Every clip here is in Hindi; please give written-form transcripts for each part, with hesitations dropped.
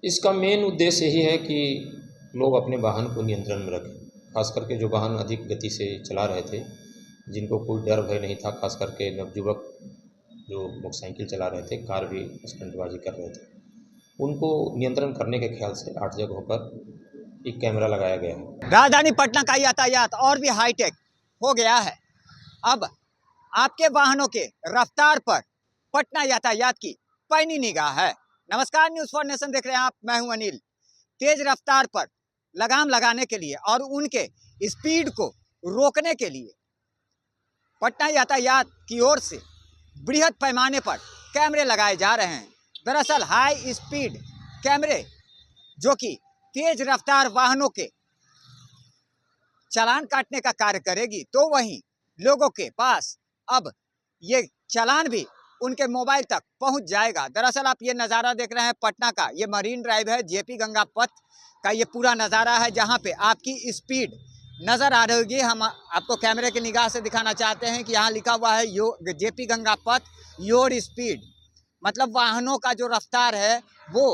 इसका मेन उद्देश्य यही है कि लोग अपने वाहन को नियंत्रण में रखें। खास करके जो वाहन अधिक गति से चला रहे थे, जिनको कोई डर भय नहीं था, खास करके नवयुवक जो मोटरसाइकिल चला रहे थे, कार भी स्टंटबाजी कर रहे थे, उनको नियंत्रण करने के ख्याल से 8 जगहों पर एक कैमरा लगाया गया है। राजधानी पटना का यातायात और भी हाईटेक हो गया है। अब आपके वाहनों के रफ्तार पर पटना यातायात की पैनी निगाह है। नमस्कार, न्यूज़ फॉर नेशन देख रहे हैं आप, मैं हूं अनिल। तेज रफ्तार पर लगाम लगाने के लिए और उनके स्पीड को रोकने के लिए पटना यातायात की ओर से बृहद पैमाने पर कैमरे लगाए जा रहे हैं। दरअसल हाई स्पीड कैमरे जो कि तेज रफ्तार वाहनों के चालान काटने का कार्य करेगी, तो वहीं लोगों के पास अब ये चालान भी उनके मोबाइल तक पहुंच जाएगा। दरअसल आप ये नज़ारा देख रहे हैं पटना का, ये मरीन ड्राइव है, जेपी गंगा पथ का ये पूरा नज़ारा है, जहां पे आपकी स्पीड नज़र आ रही होगी। हम आपको कैमरे की निगाह से दिखाना चाहते हैं कि यहाँ लिखा हुआ है जेपी गंगा पथ योर स्पीड, मतलब वाहनों का जो रफ्तार है वो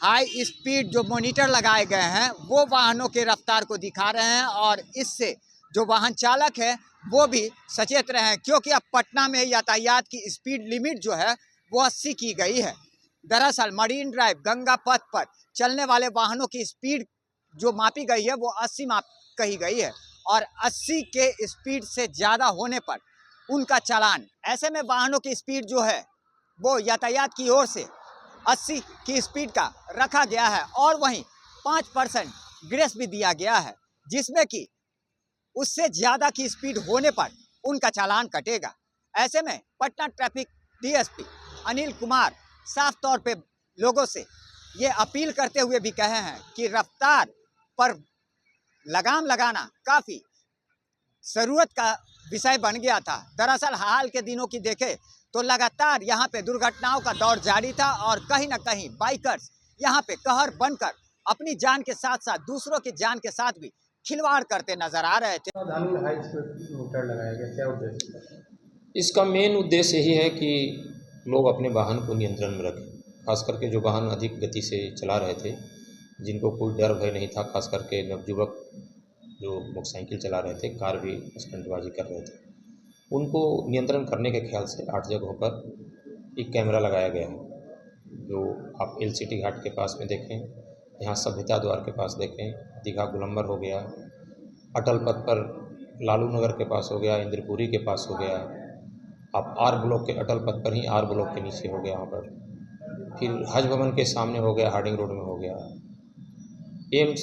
हाई स्पीड जो मॉनिटर लगाए गए हैं वो वाहनों के रफ्तार को दिखा रहे हैं, और इससे जो वाहन चालक है वो भी सचेत रहे हैं, क्योंकि अब पटना में यातायात की स्पीड लिमिट जो है वो 80 की गई है। दरअसल मरीन ड्राइव गंगा पथ पर चलने वाले वाहनों की स्पीड जो मापी गई है वो 80 माप कही गई है, और 80 के स्पीड से ज़्यादा होने पर उनका चालान। ऐसे में वाहनों की स्पीड जो है वो यातायात की ओर से 80 की स्पीड का रखा गया है, और वहीं 5% ग्रेस भी दिया गया है, जिसमें कि उससे ज़्यादा की स्पीड होने पर उनका चालान कटेगा। ऐसे में पटना ट्रैफिक डीएसपी अनिल कुमार साफ तौर पे लोगों से ये अपील करते हुए भी कहे हैं कि रफ्तार पर लगाम लगाना काफ़ी ज़रूरत का विषय बन गया था। दरअसल हाल के दिनों की देखें तो लगातार यहाँ पे दुर्घटनाओं का दौर जारी था, और कहीं ना कहीं बाइकर्स यहाँ पे कहर बनकर अपनी जान के साथ साथ दूसरों की जान के साथ भी खिलवाड़ करते नजर आ रहे थे। हाई स्पीड मीटर लगाया गया, क्या उद्देश्य? इसका मेन उद्देश्य यही है कि लोग अपने वाहन को नियंत्रण में रखें। खास करके जो वाहन अधिक गति से चला रहे थे, जिनको कोई डर भय नहीं था, खास करके नवयुवक जो मोटरसाइकिल चला रहे थे, कार भी स्टंटबाजी कर रहे थे, उनको नियंत्रण करने के ख्याल से 8 जगहों पर एक कैमरा लगाया गया है। जो आप एलसीटी घाट के पास में देखें, यहाँ सभ्यता द्वार के पास देखें, दीघा गोलंबर हो गया, अटल पथ पर लालू नगर के पास हो गया, इंद्रपुरी के पास हो गया, आप आर ब्लॉक के अटल पथ पर ही आर ब्लॉक के नीचे हो गया वहाँ पर, फिर हज भवन के सामने हो गया, हार्डिंग रोड में हो गया, एम्स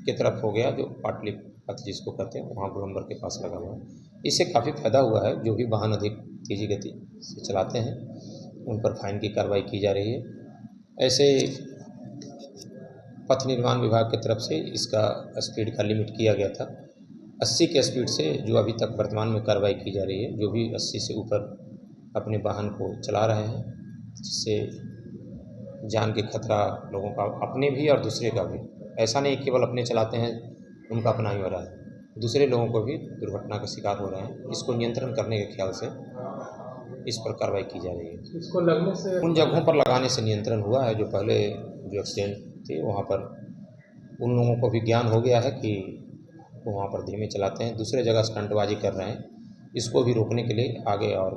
की तरफ हो गया, जो पाटली पथ जिसको कहते हैं, वहाँ गोलंबर के पास लगा हुआ है। इससे काफ़ी फायदा हुआ है। जो भी वाहन अधिक तेज़ी गति से चलाते हैं उन पर फाइन की कार्रवाई की जा रही है। ऐसे पथ निर्माण विभाग की तरफ से इसका स्पीड का लिमिट किया गया था 80 के स्पीड से, जो अभी तक वर्तमान में कार्रवाई की जा रही है। जो भी 80 से ऊपर अपने वाहन को चला रहे हैं, जिससे जान के खतरा लोगों का, अपने भी और दूसरे का भी, ऐसा नहीं केवल अपने चलाते हैं उनका अपना ही हो रहा है, दूसरे लोगों को भी दुर्घटना का शिकार हो रहे हैं। इसको नियंत्रण करने के ख्याल से इस पर कार्रवाई की जा रही है। इसको लगने से, उन जगहों पर लगाने से नियंत्रण हुआ है। जो पहले जो एक्सीडेंट थे वहाँ पर उन लोगों को भी ज्ञान हो गया है कि वो वहाँ पर धीमे चलाते हैं, दूसरे जगह स्टंटबाजी कर रहे हैं। इसको भी रोकने के लिए आगे और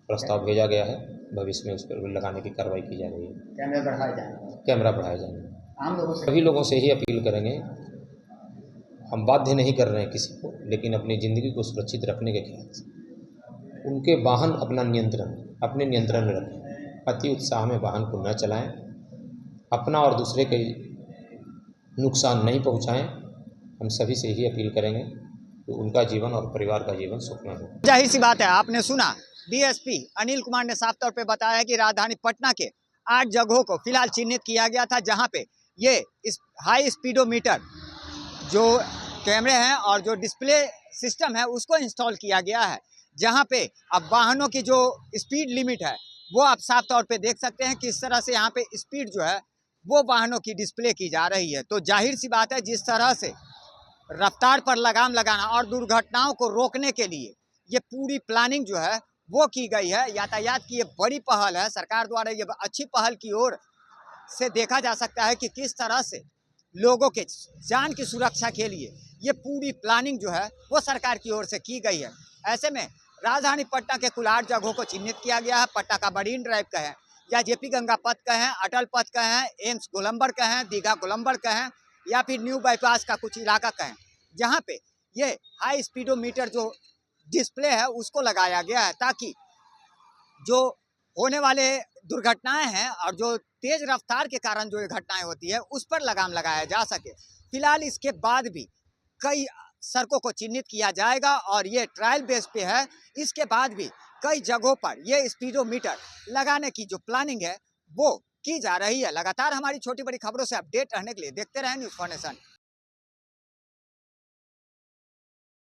प्रस्ताव भेजा गया है, भविष्य में उस पर लगाने की कार्रवाई की जा रही है। कैमरा बढ़ाए जाएंगे। सभी लोगों से ही अपील करेंगे, हम बाध्य नहीं कर रहे हैं किसी को, लेकिन अपनी ज़िंदगी को सुरक्षित रखने के ख्याल से उनके वाहन अपने नियंत्रण में रखें। अति उत्साह में वाहन को न चलाएं, अपना और दूसरे के नुकसान नहीं पहुंचाएं। हम सभी से ही अपील करेंगे कि उनका जीवन और परिवार का जीवन सुखमय हो। जाहिर सी बात है, आपने सुना डीएसपी अनिल कुमार ने साफ तौर पे बताया कि राजधानी पटना के 8 जगहों को फिलहाल चिन्हित किया गया था, जहां पे ये इस हाई स्पीडोमीटर जो कैमरे हैं और जो डिस्प्ले सिस्टम है उसको इंस्टॉल किया गया है, जहां पे अब वाहनों की जो स्पीड लिमिट है वो आप साफ तौर पे देख सकते हैं किस तरह से यहाँ पे स्पीड जो है वो वाहनों की डिस्प्ले की जा रही है। तो जाहिर सी बात है, जिस तरह से रफ्तार पर लगाम लगाना और दुर्घटनाओं को रोकने के लिए ये पूरी प्लानिंग जो है वो की गई है। यातायात की ये बड़ी पहल है, सरकार द्वारा ये अच्छी पहल की ओर से देखा जा सकता है कि किस तरह से लोगों के जान की सुरक्षा के लिए ये पूरी प्लानिंग जो है वो सरकार की ओर से की गई है। ऐसे में राजधानी पटना के कुल 8 जगहों को चिन्हित किया गया है। पटना का मरीन ड्राइव कहें या जेपी गंगा पथ कहें, अटल पथ कहें, एम्स गोलंबर कहें, दीघा गोलंबर कहें या फिर न्यू बाईपास का कुछ इलाका कहें, जहाँ पे ये हाई स्पीडोमीटर जो डिस्प्ले है उसको लगाया गया है, ताकि जो होने वाले दुर्घटनाएं हैं और जो तेज रफ्तार के कारण जो ये घटनाएं होती है उस पर लगाम लगाया जा सके। फिलहाल इसके बाद भी कई सड़कों को चिन्हित किया जाएगा और ये ट्रायल बेस पे है। इसके बाद भी कई जगहों पर ये स्पीडोमीटर लगाने की जो प्लानिंग है वो की जा रही है। लगातार हमारी छोटी बड़ी खबरों से अपडेट रहने के लिए देखते रहें न्यूज़ फाउंडेशन।